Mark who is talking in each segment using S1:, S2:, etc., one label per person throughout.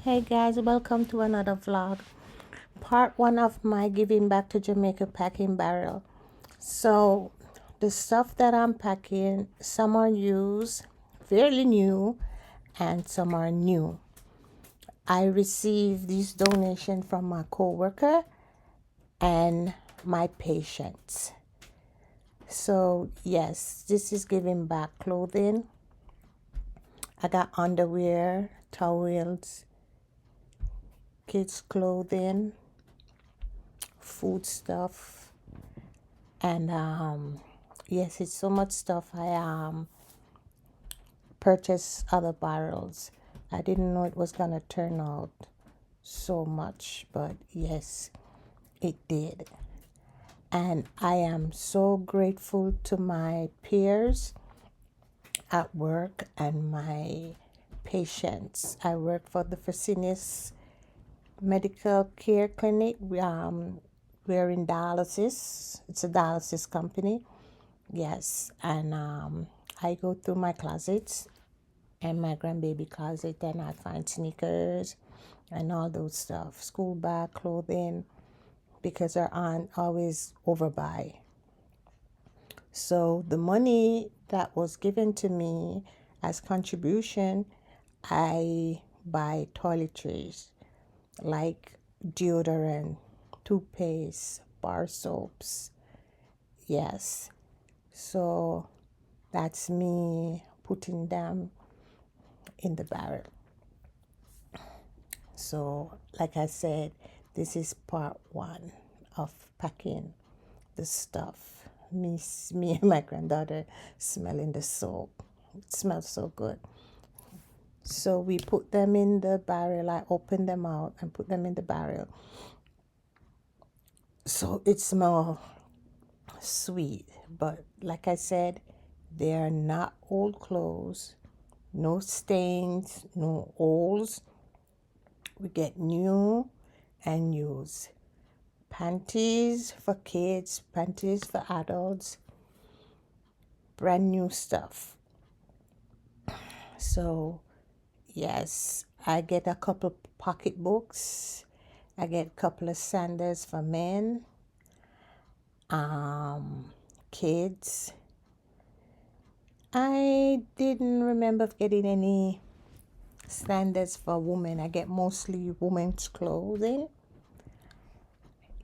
S1: Hey guys, welcome to another vlog. Part one of my giving back to Jamaica packing barrel. So, the stuff that I'm packing, some are used, fairly new, and some are new. I received these donations from my co-worker and my patients. So, yes, this is giving back clothing. I got underwear, towels, kids' clothing, food stuff, and yes, it's so much stuff. I purchased other barrels. I didn't know it was gonna turn out so much, but yes, it did. And I am so grateful to my peers at work and my patients. I work for the Fresenius Medical Care Clinic. We're in dialysis. It's a dialysis company. Yes, and I go through my closets and my grandbaby closet, and I find sneakers and all those stuff, school bag, clothing, because our aunt always overbuy. So the money that was given to me as contribution, I buy toiletries like deodorant, toothpaste, bar soaps. Yes. So that's me putting them in the barrel. So, like I said, this is part one of packing the stuff. Me and my granddaughter smelling the soap. It smells so good. So we put them in the barrel. I open them out and put them in the barrel. So it smells sweet. But like I said, they are not old clothes. No stains, no holes. We get new and used. Panties for kids, panties for adults, brand new stuff. So, yes, I get a couple pocketbooks. I get a couple of sandals for men, kids. I didn't remember getting any standards for women. I get mostly women's clothing.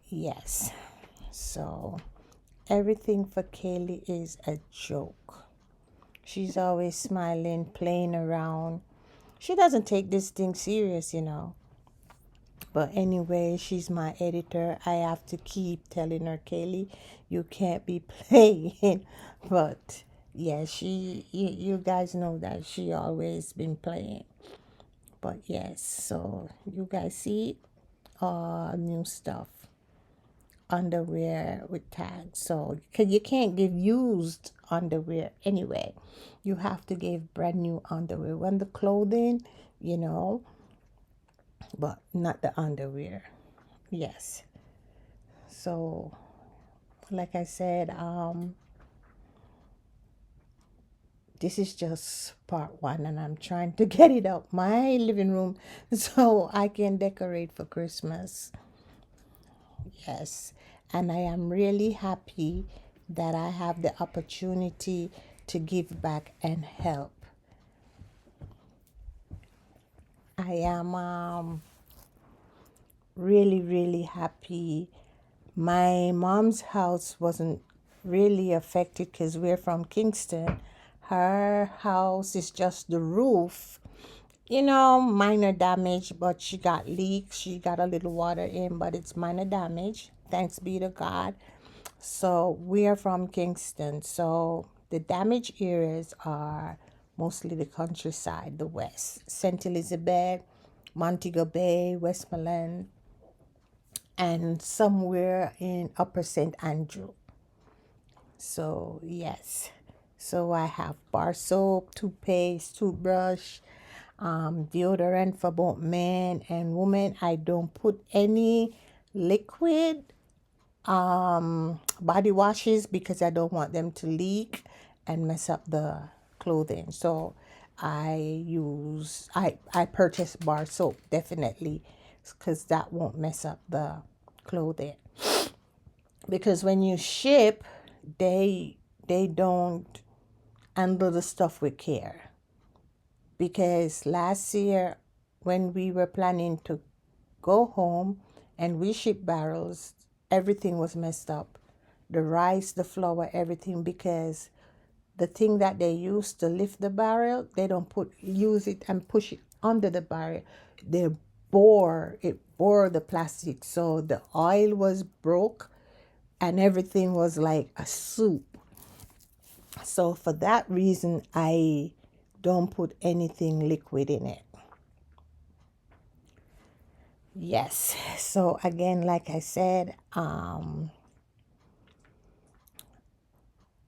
S1: Yes. So everything for Kaylee is a joke. She's always smiling, playing around. She doesn't take this thing serious. But anyway, she's my editor. I have to keep telling her, Kaylee, you can't be playing. But yeah, you guys know that she always been playing. But yes, so you guys see new stuff, underwear with tags. So you can't give used underwear anyway. You have to give brand new underwear. When the clothing, you know, but not the underwear. Yes. So like I said, this is just part one, and I'm trying to get it out my living room so I can decorate for Christmas. Yes, and I am really happy that I have the opportunity to give back and help. I am really, really happy. My mom's house wasn't really affected because we're from Kingston. Her house is just the roof, minor damage, but she got leaks. She got a little water in, but it's minor damage. Thanks be to God. So we are from Kingston. So the damaged areas are mostly the countryside, the west, St. Elizabeth, Montego Bay, Westmoreland, and somewhere in Upper St. Andrew. So yes. So I have bar soap, toothpaste, toothbrush, deodorant for both men and women. I don't put any liquid body washes because I don't want them to leak and mess up the clothing. So I purchase bar soap, definitely, because that won't mess up the clothing. Because when you ship, they don't handle the stuff with care. Because last year when we were planning to go home and we shipped barrels, everything was messed up. The rice, the flour, everything, because the thing that they use to lift the barrel, they don't use it and push it under the barrel. They bore the plastic, so the oil was broke and everything was like a soup. So for that reason, I don't put anything liquid in it. Yes. So again, like I said,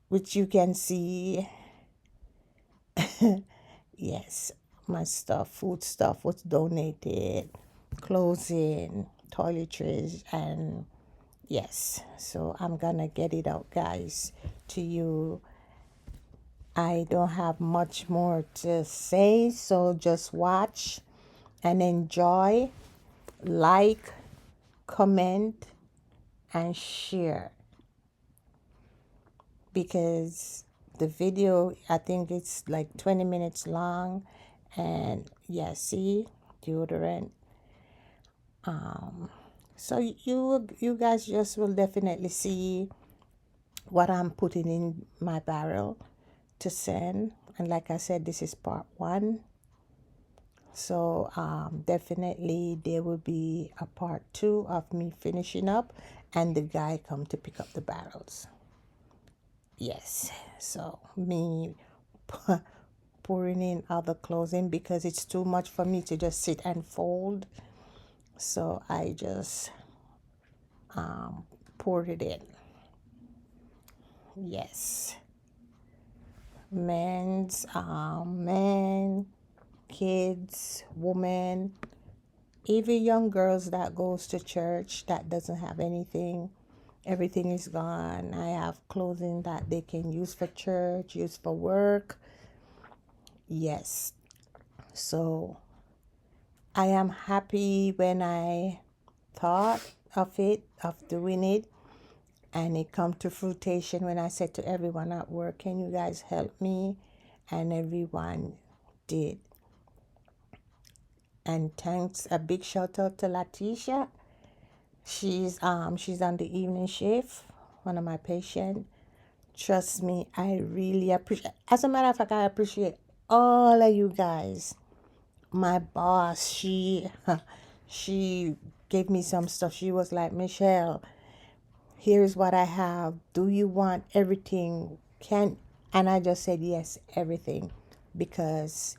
S1: which you can see, yes, my stuff, food stuff was donated, clothing, toiletries, and yes. So I'm gonna get it out, guys, to you. I don't have much more to say, so just watch and enjoy, like, comment, and share, because the video, I think it's like 20 minutes long. And yeah, see, deodorant. So you guys just will definitely see what I'm putting in my barrel to send. And like I said, this is part 1. So definitely there will be a part 2 of me finishing up and the guy come to pick up the barrels. Yes. So me pouring in other clothing because it's too much for me to just sit and fold. So I just poured it in. Yes. Men, kids, women, even young girls that goes to church that doesn't have anything. Everything is gone. I have clothing that they can use for church, use for work. Yes. So I am happy when I thought of it, of doing it, and it come to fruition when I said to everyone at work, can you guys help me? And everyone did. And thanks, a big shout out to Latisha. She's on the evening shift, one of my patients. Trust me, I really appreciate. As a matter of fact, I appreciate all of you guys. My boss, she gave me some stuff. She was like, Michelle, here's what I have. Do you want everything? And I just said yes, everything, because